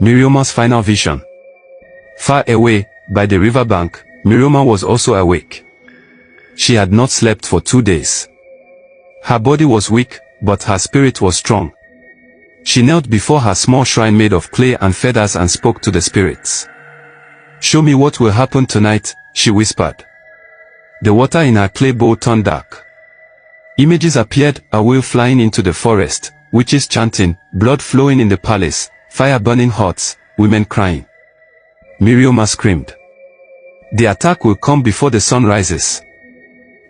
Miriama's final vision. Far away, by the riverbank, Miriama was also awake. She had not slept for 2 days. Her body was weak, but her spirit was strong. She knelt before her small shrine made of clay and feathers and spoke to the spirits. "Show me what will happen tonight," she whispered. The water in her clay bowl turned dark. Images appeared, a whale flying into the forest, witches chanting, blood flowing in the palace, fire burning huts, women crying. Miriama screamed. The attack will come before the sun rises.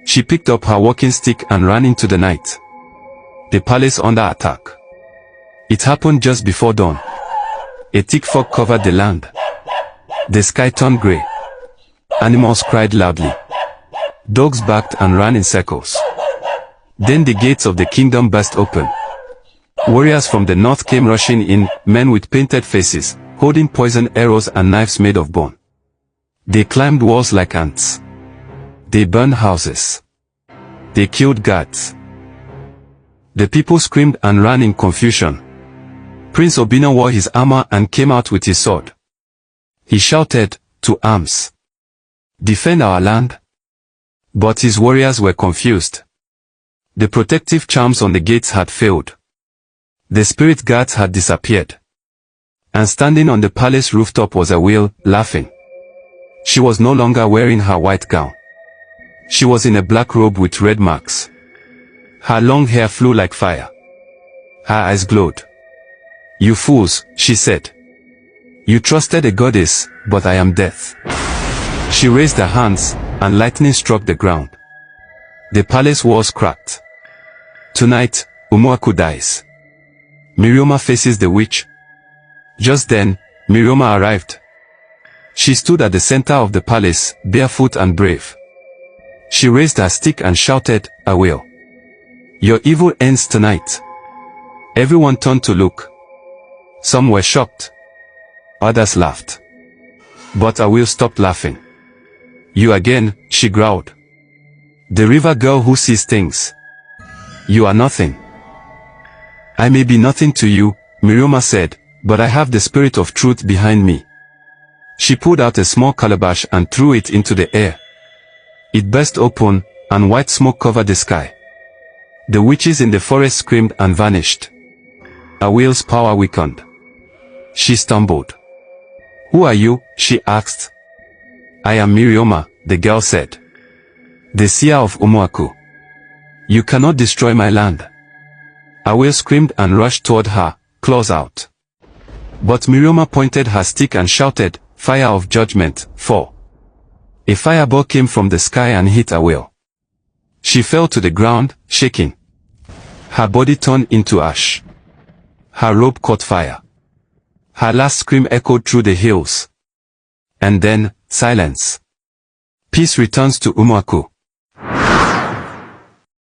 She picked up her walking stick and ran into the night. The palace under attack. It happened just before dawn. A thick fog covered the land. The sky turned grey. Animals cried loudly. Dogs barked and ran in circles. Then the gates of the kingdom burst open. Warriors from the north came rushing in, men with painted faces, holding poisoned arrows and knives made of bone. They climbed walls like ants. They burned houses. They killed guards. The people screamed and ran in confusion. Prince Obinna wore his armor and came out with his sword. He shouted, "To arms! Defend our land!" But his warriors were confused. The protective charms on the gates had failed. The spirit guards had disappeared. And standing on the palace rooftop was a whale, laughing. She was no longer wearing her white gown. She was in a black robe with red marks. Her long hair flew like fire. Her eyes glowed. "You fools," she said. "You trusted a goddess, but I am death." She raised her hands, and lightning struck the ground. The palace walls cracked. Tonight, Umuaku dies. Miriama faces the witch. Just then, Miriama arrived. She stood at the center of the palace, barefoot and brave. She raised her stick and shouted, "A whale. Your evil ends tonight." Everyone turned to look. Some were shocked. Others laughed. But a whale stopped laughing. "You again," she growled. "The river girl who sees things. You are nothing." "I may be nothing to you," Miriama said, "but I have the spirit of truth behind me." She pulled out a small calabash and threw it into the air. It burst open, and white smoke covered the sky. The witches in the forest screamed and vanished. A whale's power weakened. She stumbled. "Who are you?" she asked. "I am Miriama," the girl said. "The seer of Umuaku. You cannot destroy my land." A whale screamed and rushed toward her, claws out. But Miriama pointed her stick and shouted, "Fire of judgment, fall." A fireball came from the sky and hit a whale. She fell to the ground, shaking. Her body turned into ash. Her robe caught fire. Her last scream echoed through the hills. And then, silence. Peace returns to Umuaku.